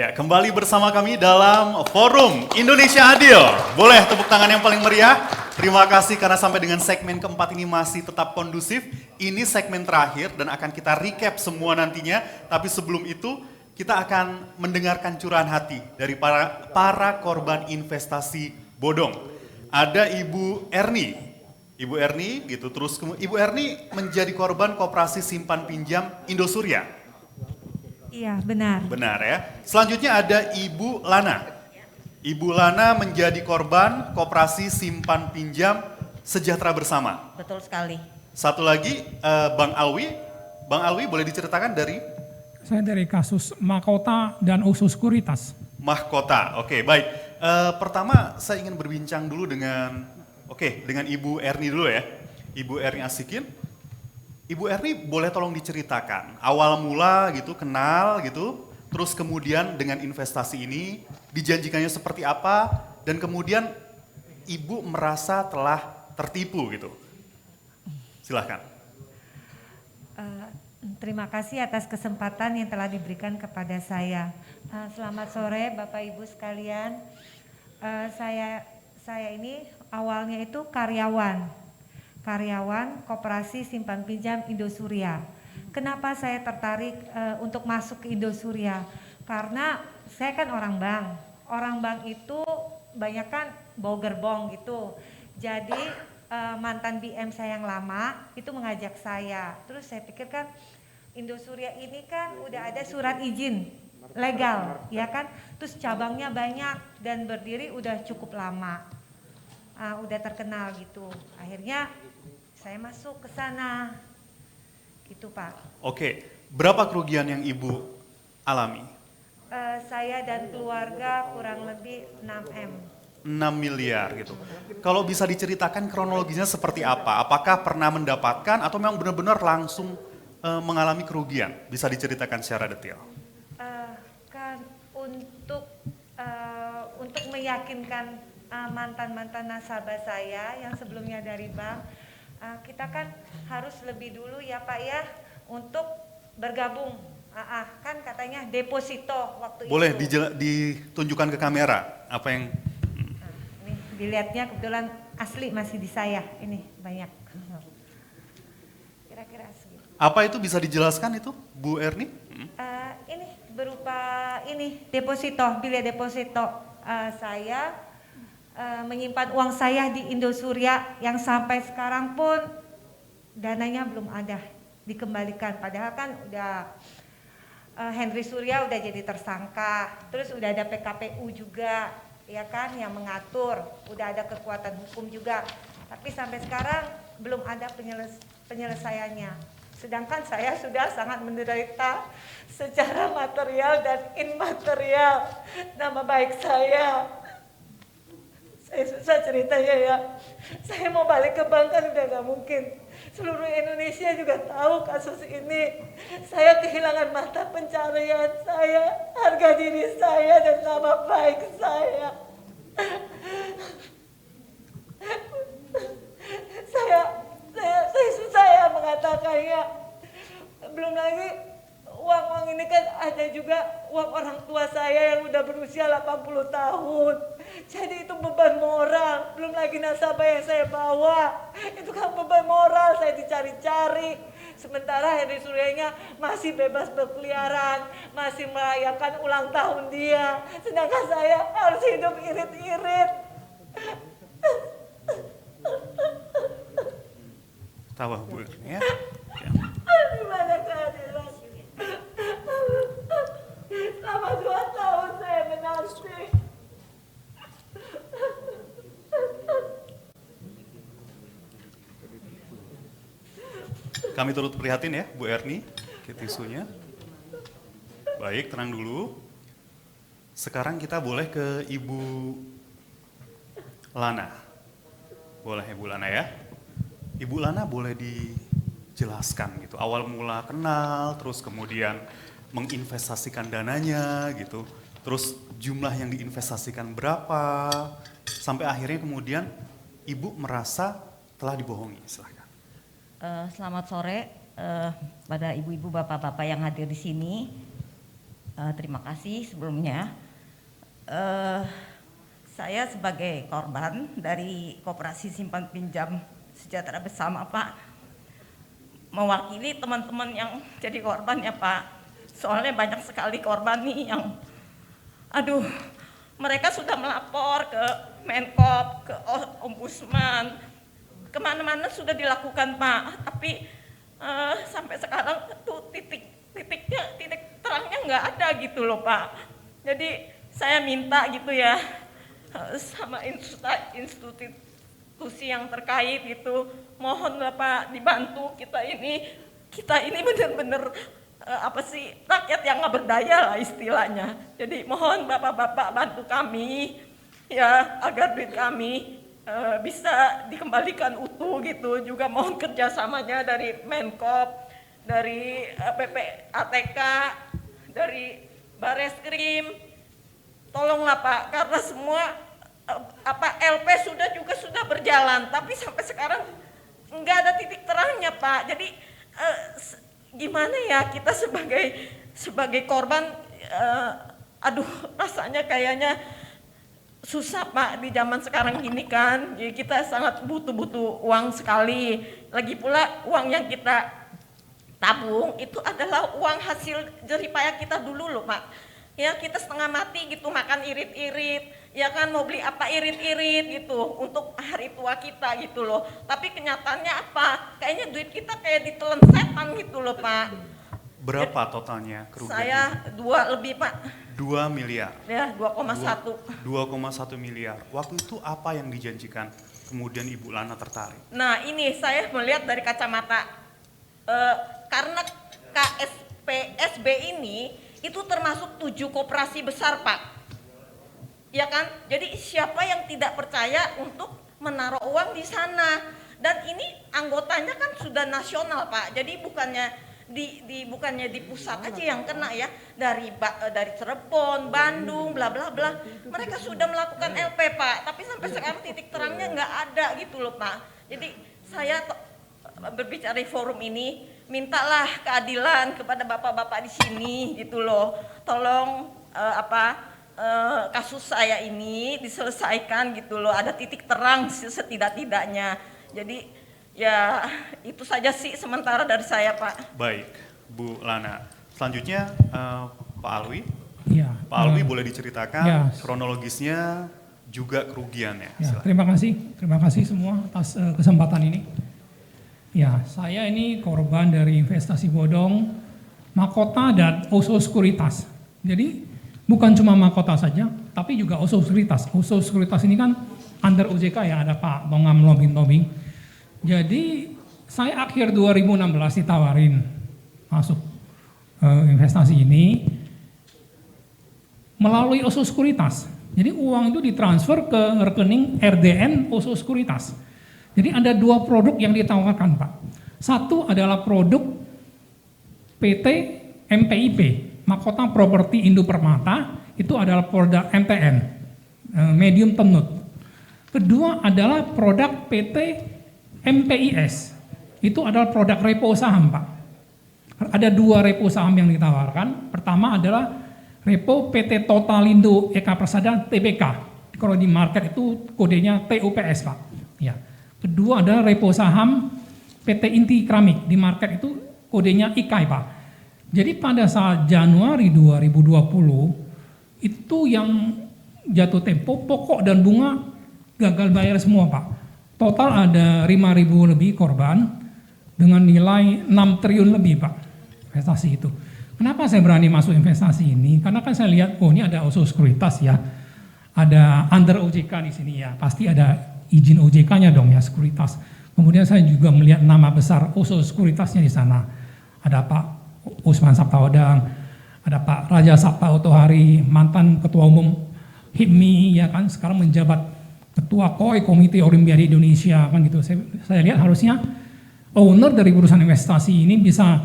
Ya, kembali bersama kami dalam Forum Indonesia Adil. Boleh tepuk tangan yang paling meriah. Terima kasih karena sampai dengan segmen keempat ini masih tetap kondusif. Ini segmen terakhir dan akan kita recap semua nantinya. Tapi sebelum itu, kita akan mendengarkan curahan hati dari para korban investasi bodong. Ada Ibu Erni. Ibu Erni gitu, terus Ibu Erni menjadi korban koperasi simpan pinjam Indosuria. Iya, benar. Benar ya. Selanjutnya ada Ibu Lana. Ibu Lana menjadi korban koperasi simpan pinjam Sejahtera Bersama. Betul sekali. Satu lagi Bang Alwi. Bang Alwi boleh diceritakan dari? Saya dari kasus Mahkota dan Usus Kuritas. Mahkota, oke baik. Pertama saya ingin berbincang dulu dengan Ibu Erni dulu ya. Ibu Erni Asikin. Ibu Erni boleh tolong diceritakan awal mula gitu kenal gitu, terus kemudian dengan investasi ini dijanjikannya seperti apa dan kemudian Ibu merasa telah tertipu gitu. Silahkan. Terima kasih atas kesempatan yang telah diberikan kepada saya. Selamat sore Bapak Ibu sekalian. Saya ini awalnya itu karyawan Koperasi Simpan Pinjam Indosuria. Kenapa saya tertarik untuk masuk ke Indosuria? Karena saya kan orang bank. Orang bank itu banyak kan bawa gerbong gitu. Jadi mantan BM saya yang lama itu mengajak saya. Terus saya pikir kan Indosuria ini kan udah ada surat izin legal, ya kan? Terus cabangnya banyak dan berdiri udah cukup lama. Udah terkenal gitu. Akhirnya saya masuk ke sana, gitu Pak. Oke, berapa kerugian yang Ibu alami? Saya dan keluarga kurang lebih 6 M. 6 miliar gitu. Kalau bisa diceritakan kronologisnya seperti apa? Apakah pernah mendapatkan atau memang benar-benar langsung mengalami kerugian? Bisa diceritakan secara detail. Kan untuk meyakinkan mantan-mantan nasabah saya yang sebelumnya dari bank, kita kan harus lebih dulu ya Pak ya untuk bergabung. Kan katanya deposito waktu Boleh itu. Boleh ditunjukkan ke kamera apa yang Ini dilihatnya kebetulan asli masih di saya. Ini banyak. Kira-kira segitu. apa itu bisa dijelaskan itu Bu Erni? Ini berupa deposito, bilik deposito. Saya menyimpan uang saya di Indosuria yang sampai sekarang pun dananya belum ada dikembalikan. Padahal kan udah Henry Surya udah jadi tersangka, terus udah ada PKPU juga, ya kan yang mengatur, udah ada kekuatan hukum juga. Tapi sampai sekarang belum ada penyelesaiannya. Sedangkan saya sudah sangat menderita secara material dan immaterial nama baik saya. Saya susah ceritanya ya. Saya mau balik ke bank kan udah gak mungkin. Seluruh Indonesia juga tahu kasus ini. Saya kehilangan mata pencarian saya, harga diri saya dan nama baik saya. Saya susah ya mengatakannya. Belum lagi uang ini kan ada juga uang orang tua saya yang udah berusia 80 tahun. Jadi itu beban moral, belum lagi nasabah yang saya bawa. Itu kan beban moral, saya dicari-cari. Sementara Henry Suryanya masih bebas berkeliaran, masih merayakan ulang tahun dia. Sedangkan saya harus hidup irit-irit. Tawa Bu Erni ya. Gimana keadilan? Selama 2 tahun saya menanti. Kami turut prihatin ya Bu Erni, ke tisunya. Baik, tenang dulu. Sekarang kita boleh ke Ibu Lana. Boleh Ibu Lana ya. Ibu Lana boleh dijelaskan gitu, awal mula kenal, terus kemudian menginvestasikan dananya gitu, terus jumlah yang diinvestasikan berapa, sampai akhirnya kemudian Ibu merasa telah dibohongi. Silahkan. Selamat sore pada ibu-ibu, bapak-bapak yang hadir di sini. Terima kasih sebelumnya. Eh, saya sebagai korban dari Koperasi Simpan Pinjam Sejahtera Bersama, Pak, mewakili teman-teman yang jadi korban ya, Pak. Soalnya banyak sekali korban nih yang, aduh, mereka sudah melapor ke Menkop, ke Ombudsman, kemana-mana sudah dilakukan, Pak. Tapi sampai sekarang tuh titik terangnya nggak ada gitu loh, Pak. Jadi saya minta gitu ya sama institusi yang terkait gitu, mohon Bapak dibantu kita ini benar-benar rakyat yang nggak berdaya lah istilahnya. Jadi mohon Bapak-bapak bantu kami ya agar duit kami bisa dikembalikan utuh gitu. Juga mohon kerjasamanya dari Menkop, dari PPATK, dari Bareskrim, tolonglah Pak, karena semua LP sudah berjalan, tapi sampai sekarang nggak ada titik terangnya Pak. Jadi gimana ya kita sebagai korban, aduh rasanya kayaknya susah Pak di zaman sekarang ini kan. Jadi kita sangat butuh uang sekali. Lagi pula uang yang kita tabung itu adalah uang hasil jeripaya kita dulu loh Pak. Ya kita setengah mati gitu makan irit-irit, ya kan mau beli apa irit-irit gitu untuk hari tua kita gitu loh. Tapi kenyataannya apa? Kayaknya duit kita kayak ditelan setan gitu loh Pak. Berapa totalnya kerugian? Saya 2 lebih Pak. 2 miliar. Ya 2,1. 2,1 miliar. Waktu itu apa yang dijanjikan? Kemudian Ibu Lana tertarik. Nah ini saya melihat dari kacamata karena KSPSB ini itu termasuk 7 koperasi besar Pak. Ya kan? Jadi siapa yang tidak percaya untuk menaruh uang di sana? Dan ini anggotanya kan sudah nasional Pak. Jadi bukannya di pusat aja yang kena ya, dari Cirebon, Bandung, bla bla bla. Mereka sudah melakukan LP Pak, tapi sampai sekarang titik terangnya nggak ada gitu loh Pak. Jadi saya berbicara di forum ini, mintalah keadilan kepada bapak-bapak di sini gitu loh. Tolong kasus saya ini diselesaikan gitu loh. Ada titik terang setidak-tidaknya. Jadi ya itu saja sih sementara dari saya Pak. Baik, Bu Lana. Selanjutnya Pak Alwi. Ya, Pak Alwi boleh diceritakan ya, kronologisnya juga kerugiannya. Ya, terima kasih semua atas kesempatan ini. Ya, saya ini korban dari investasi bodong, Mahkota dan Oso Sekuritas. Jadi bukan cuma Mahkota saja, tapi juga Oso Sekuritas. Oso Sekuritas ini kan under OJK ya, ada Pak Tongam Tobing. Jadi saya akhir 2016 ditawarin masuk investasi ini melalui Oso Sekuritas. Jadi uang itu ditransfer ke rekening RDN Oso Sekuritas. Jadi ada 2 produk yang ditawarkan Pak. Satu adalah produk PT MPIP, Mahkota Properti Indo Permata, itu adalah produk MTN, medium term note. Kedua adalah produk PT MPIS, itu adalah produk repo saham Pak. Ada 2 repo saham yang ditawarkan. Pertama adalah repo PT Totalindo Eka Persada TBK. Kalau di market itu kodenya TUPS Pak. Ya. Kedua adalah repo saham PT Inti Keramik, di market itu kodenya IKAI Pak. Jadi pada saat Januari 2020 itu yang jatuh tempo pokok dan bunga gagal bayar semua Pak. Total ada 5.000 lebih korban dengan nilai 6 triliun lebih Pak investasi itu. Kenapa saya berani masuk investasi ini? Karena kan saya lihat, oh ini ada Oso Sekuritas ya, ada under OJK di sini ya, pasti ada izin OJK-nya dong ya, sekuritas. Kemudian saya juga melihat nama besar Oso Sekuritasnya di sana. Ada Pak Usman Sabtaodang, ada Pak Raja Sabta Otohari, mantan Ketua Umum HIPMI ya kan, sekarang menjabat Ketua KOI Komite Olimpiade Indonesia kan gitu. Saya lihat harusnya owner dari perusahaan investasi ini bisa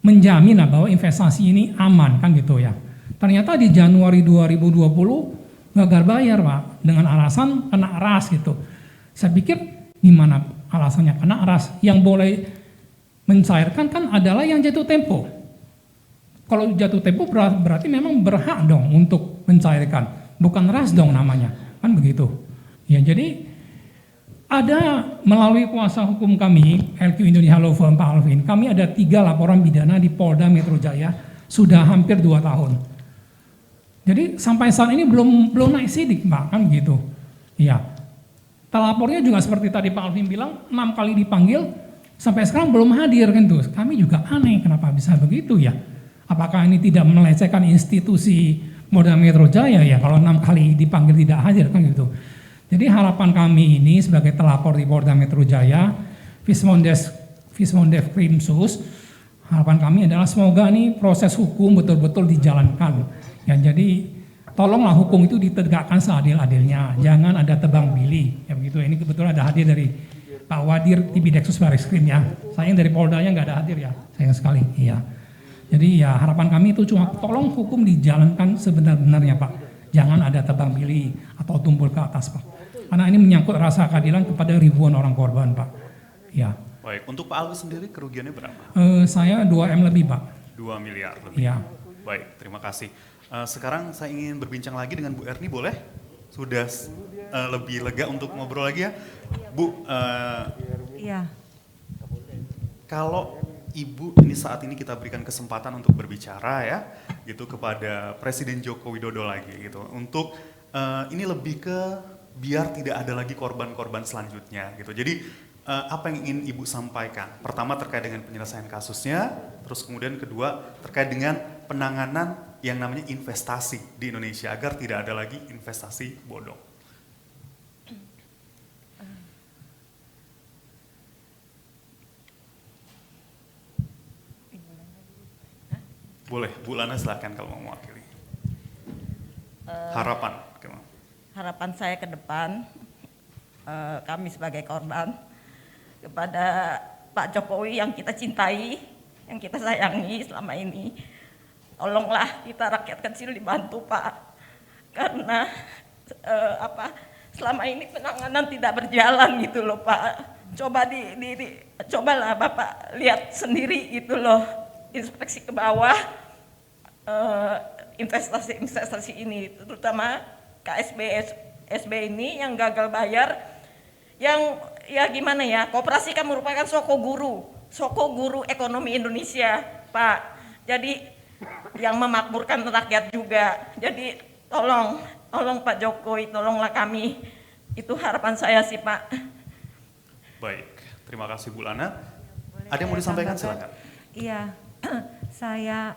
menjamin bahwa investasi ini aman kan gitu ya. Ternyata di Januari 2020 gagal bayar Pak dengan alasan kena RAS gitu. Saya pikir gimana alasannya kena RAS? Yang boleh mencairkan kan adalah yang jatuh tempo. Kalau jatuh tempo berarti memang berhak dong untuk mencairkan, bukan ras dong namanya, kan begitu. Ya jadi ada melalui kuasa hukum kami, LQ Indonesia Law Firm Pak Alvin, kami ada 3 laporan pidana di Polda Metro Jaya sudah hampir 2 tahun. Jadi sampai saat ini belum naik sidik Pak, kan begitu. Ya, telapornya juga seperti tadi Pak Alvin bilang 6 kali dipanggil, sampai sekarang belum hadir kan tuh. Kami juga aneh kenapa bisa begitu ya. Apakah ini tidak melecehkan institusi Polda Metro Jaya ya kalau 6 kali dipanggil tidak hadir kan gitu. Jadi harapan kami ini sebagai telapor di Polda Metro Jaya, Vismondev Krimsus, harapan kami adalah semoga nih proses hukum betul-betul dijalankan. Ya jadi tolonglah hukum itu ditegakkan seadil-adilnya, jangan ada tebang pilih. Ya begitu. Ini kebetulan ada hadir dari Pak Wadir Tibideksus Barreskrim ya. Sayang dari Poldanya nggak ada hadir ya, sayang sekali. Iya. Jadi ya harapan kami itu cuma tolong hukum dijalankan sebenar-benarnya Pak. Jangan ada tebang pilih atau tumpul ke atas Pak. Karena ini menyangkut rasa keadilan kepada ribuan orang korban Pak. Ya. Baik, untuk Pak Alwi sendiri kerugiannya berapa? Saya 2M lebih Pak. 2 miliar lebih. Ya. Baik, terima kasih. Sekarang saya ingin berbincang lagi dengan Bu Erni, boleh? Sudah lebih lega untuk ngobrol lagi ya? Bu, Iya. kalau Ibu ini saat ini kita berikan kesempatan untuk berbicara ya, gitu kepada Presiden Joko Widodo lagi gitu. Untuk ini lebih ke biar tidak ada lagi korban-korban selanjutnya gitu. Jadi apa yang ingin Ibu sampaikan? Pertama terkait dengan penyelesaian kasusnya, terus kemudian kedua terkait dengan penanganan yang namanya investasi di Indonesia agar tidak ada lagi investasi bodong. Boleh, Bu Lana silakan kalau mau mewakili. Harapan. Harapan saya ke depan, kami sebagai korban, kepada Pak Jokowi yang kita cintai, yang kita sayangi selama ini, tolonglah kita rakyat kecil dibantu Pak, karena selama ini penanganan tidak berjalan gitu loh Pak. Cobalah Bapak lihat sendiri gitu loh, inspeksi ke bawah investasi ini, terutama KSB ini yang gagal bayar, yang ya gimana ya, koperasi kan merupakan soko guru ekonomi Indonesia Pak. Jadi yang memakmurkan rakyat juga. Jadi tolong Pak Jokowi, tolonglah kami. Itu harapan saya sih Pak. Baik, terima kasih Bu Lana. Ada yang mau disampaikan silakan. Iya, saya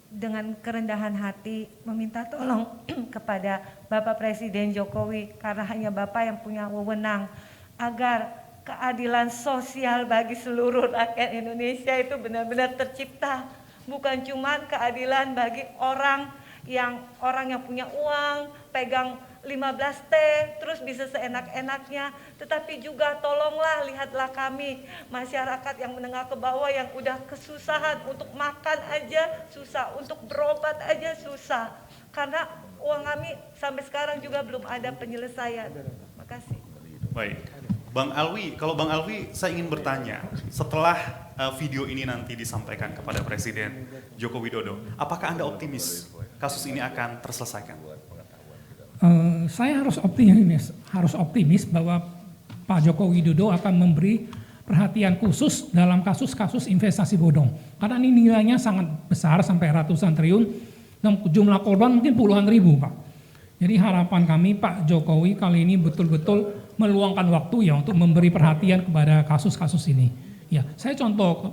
dengan kerendahan hati meminta tolong kepada Bapak Presiden Jokowi, karena hanya Bapak yang punya wewenang agar keadilan sosial bagi seluruh rakyat Indonesia itu benar-benar tercipta. Bukan cuma keadilan bagi orang yang punya uang, pegang 15T, terus bisa seenak-enaknya, tetapi juga tolonglah, lihatlah kami, masyarakat yang menengah ke bawah yang udah kesusahan untuk makan aja susah, untuk berobat aja susah, karena uang kami sampai sekarang juga belum ada penyelesaian. Makasih. Baik, Bang Alwi, kalau Bang Alwi saya ingin bertanya, setelah video ini nanti disampaikan kepada Presiden Joko Widodo, apakah Anda optimis kasus ini akan terselesaikan? Saya harus optimis bahwa Pak Joko Widodo akan memberi perhatian khusus dalam kasus-kasus investasi bodong. Karena ini nilainya sangat besar sampai ratusan triliun dan jumlah korban mungkin puluhan ribu Pak. Jadi harapan kami Pak Jokowi kali ini betul-betul meluangkan waktu ya untuk memberi perhatian kepada kasus-kasus ini. Ya, saya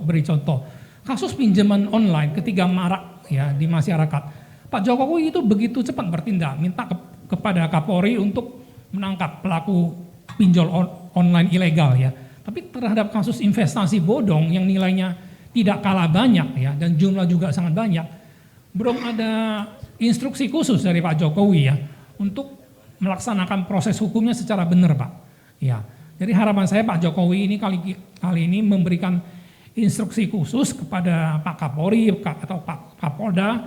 beri contoh. Kasus pinjaman online ketika marak ya di masyarakat. Pak Jokowi itu begitu cepat bertindak, minta kepada Kapolri untuk menangkap pelaku pinjol online ilegal ya. Tapi terhadap kasus investasi bodong yang nilainya tidak kalah banyak ya dan jumlah juga sangat banyak, belum ada instruksi khusus dari Pak Jokowi ya untuk melaksanakan proses hukumnya secara benar Pak. Ya, jadi harapan saya Pak Jokowi ini kali ini memberikan instruksi khusus kepada Pak Kapolri atau Pak Kapolda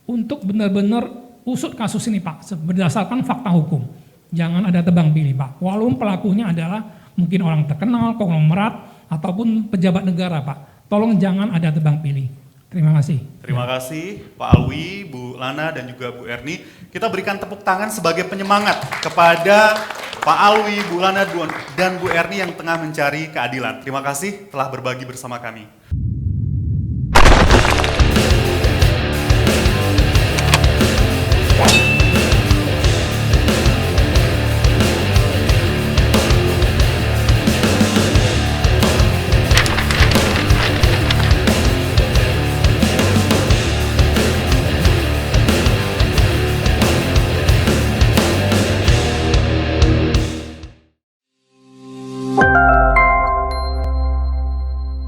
untuk benar-benar usut kasus ini Pak, berdasarkan fakta hukum. Jangan ada tebang pilih Pak, walaupun pelakunya adalah mungkin orang terkenal, konglomerat, ataupun pejabat negara Pak. Tolong jangan ada tebang pilih. Terima kasih. Terima kasih Pak Alwi, Bu Lana, dan juga Bu Erni. Kita berikan tepuk tangan sebagai penyemangat kepada Pak Alwi, Bu Lana, dan Bu Erni yang tengah mencari keadilan. Terima kasih telah berbagi bersama kami.